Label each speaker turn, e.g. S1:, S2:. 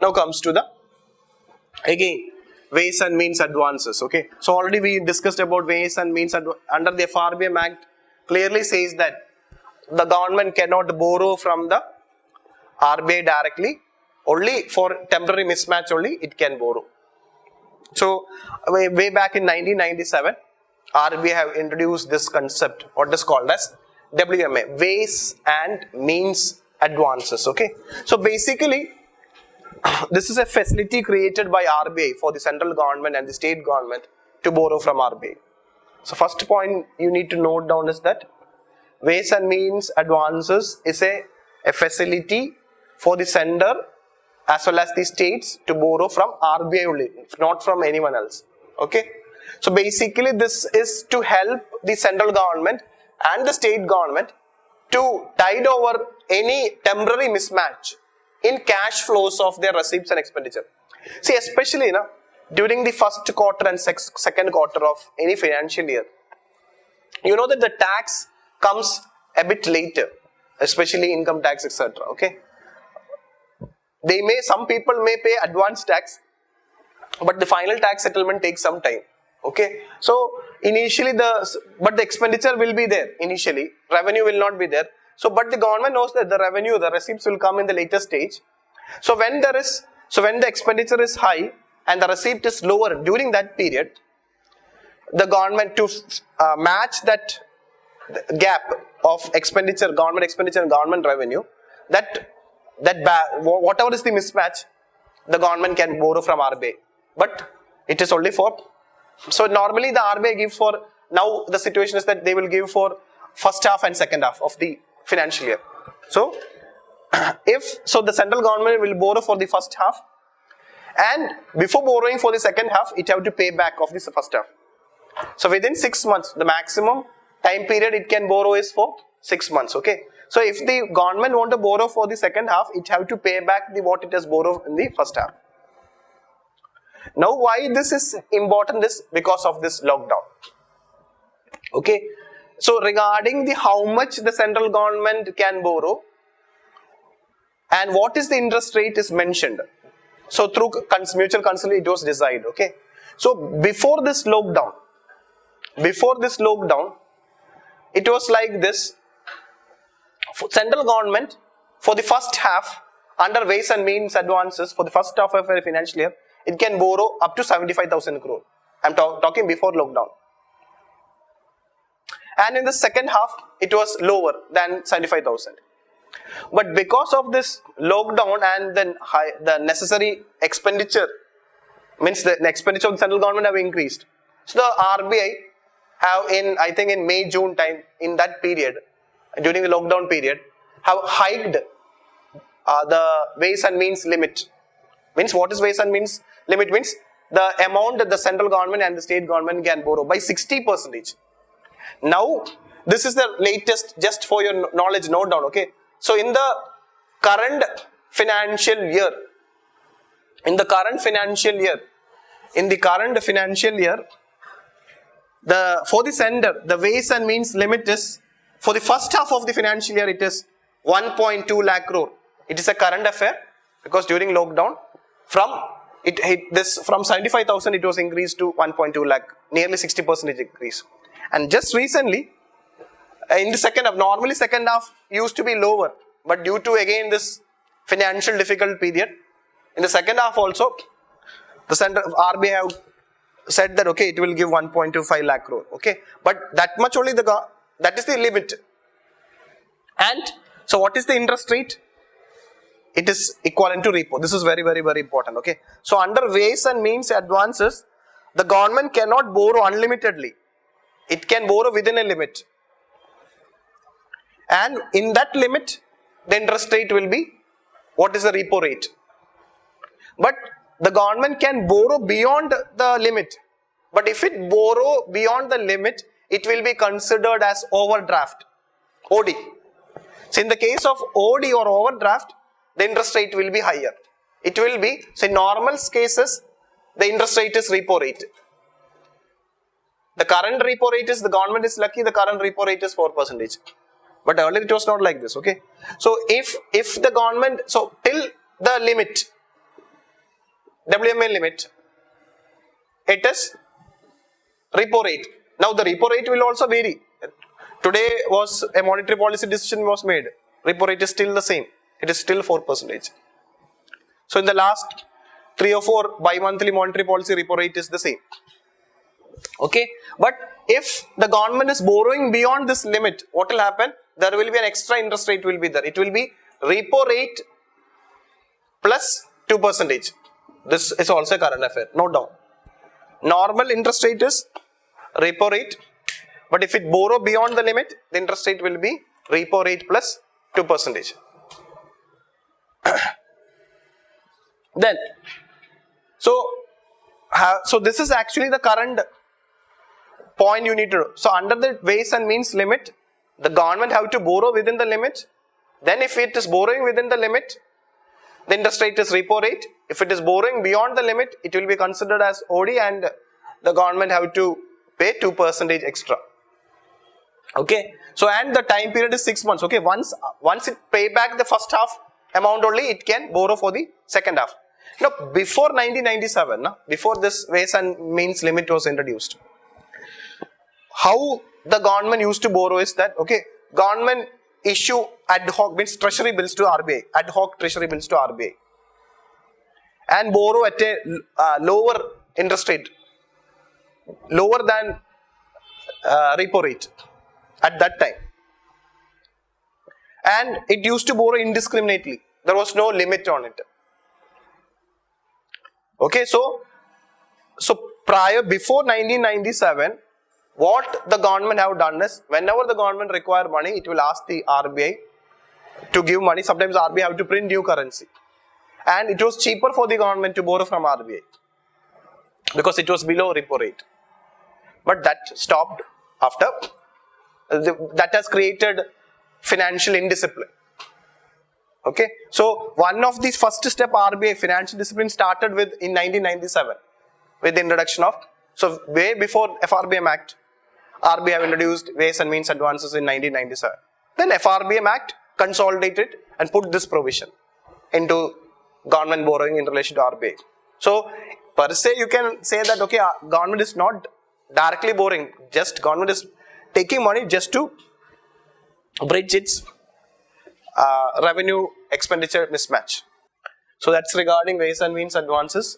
S1: Now comes to the, again, ways and means advances. Okay, so already we discussed about ways and means under the FRBM Act clearly says that the government cannot borrow from the RBI directly, only for temporary mismatch only it can borrow. So way back in 1997, RBI have introduced this concept, what is called as WMA, ways and means advances. Okay, so basically this is a facility created by RBI for the central government and the state government to borrow from RBI. So first point you need to note down is that ways and means advances is a facility for the sender as well as the states to borrow from RBI only, not from anyone else. Okay, so basically this is to help the central government and the state government to tide over any temporary mismatch in cash flows of their receipts and expenditure. See, especially during the first quarter and second quarter of any financial year, you know that the tax comes a bit later, especially income tax, etc. Okay, some people may pay advance tax, but the final tax settlement takes some time. Okay, so initially but the expenditure will be there initially, revenue will not be there. So, but the government knows that the revenue, the receipts will come in the later stage. So when the expenditure is high and the receipt is lower during that period, the government to match that gap of expenditure, government expenditure and government revenue, whatever is the mismatch, the government can borrow from RBI. But it is only for, so normally the RBI gives for, now the situation is that they will give for first half and second half of the financial year. So the central government will borrow for the first half, and before borrowing for the second half, it have to pay back of the first half. So within 6 months, the maximum time period it can borrow is for 6 months. Okay, so if the government want to borrow for the second half, it have to pay back what it has borrowed in the first half. Now why this is important is because of this lockdown. Okay, so regarding the how much the central government can borrow and what is the interest rate is mentioned. So through mutual consent it was decided. Okay, so before this lockdown, it was like this. Central government for the first half under ways and means advances for the first half of a financial year, it can borrow up to 75,000 crore. I am talking before lockdown. And in the second half, it was lower than 75,000. But because of this lockdown and then the necessary expenditure, means the expenditure of the central government have increased. So the RBI have I think in May, June time, in that period, during the lockdown period, have hiked the ways and means limit. Means what is ways and means limit? Means the amount that the central government and the state government can borrow by 60%. Now, this is the latest, just for your knowledge, note down. Okay, so in the current financial year, for the sender, the ways and means limit is, for the first half of the financial year, it is 1.2 lakh crore. It is a current affair because during lockdown, from 75,000 it was increased to 1.2 lakh, nearly 60% increase. And just recently, in the second half, normally second half used to be lower, but due to again this financial difficult period, in the second half also, the RBI have said that okay, it will give 1.25 lakh crore. Okay, but that much only that is the limit. And so what is the interest rate? It is equivalent to repo. This is very, very, very important. Okay, so under ways and means advances, the government cannot borrow unlimitedly. It can borrow within a limit. And in that limit, the interest rate will be, what is the repo rate? But the government can borrow beyond the limit. But if it borrow beyond the limit, it will be considered as overdraft, OD. So in the case of OD or overdraft, the interest rate will be higher. It will be, so in normal cases, the interest rate is repo rate. The current repo rate is, the government is lucky, the current repo rate is 4%. But earlier it was not like this, okay. So if the government, so till the limit, WMA limit, it is repo rate. Now the repo rate will also vary. Today was a monetary policy decision was made. Repo rate is still the same. It is still 4%. So in the last 3 or 4 bi-monthly monetary policy, repo rate is the same. Okay, but if the government is borrowing beyond this limit, what will happen? There will be an extra interest rate will be there. It will be repo rate plus 2%. This is also a current affair, no doubt. Normal interest rate is repo rate, but if it borrow beyond the limit, the interest rate will be repo rate plus 2%. Then, so this is actually the current point you need to know. So under the ways and means limit, the government have to borrow within the limit. Then if it is borrowing within the limit, the interest rate is repo rate. If it is borrowing beyond the limit, it will be considered as OD and the government have to pay 2% extra. Okay, so and the time period is 6 months. Okay, once it pay back the first half amount only, it can borrow for the second half. Now before 1997, before this ways and means limit was introduced, how the government used to borrow is that, okay, government issue ad hoc, means treasury bills to RBI, ad hoc treasury bills to RBI, and borrow at a lower interest rate, lower than repo rate at that time. And it used to borrow indiscriminately. There was no limit on it. Okay, so before 1997, what the government have done is, whenever the government require money, it will ask the RBI to give money. Sometimes RBI have to print new currency. And it was cheaper for the government to borrow from RBI because it was below repo rate. But that stopped after, that has created financial indiscipline. Okay, so one of the first step RBI financial discipline started with in 1997 with the introduction of, so way before FRBM Act, RBI have introduced ways and means advances in 1997. Then FRBM Act consolidated and put this provision into government borrowing in relation to RBI. So per se you can say that, okay, government is not directly borrowing, just government is taking money just to bridge its revenue expenditure mismatch. So that's regarding ways and means advances.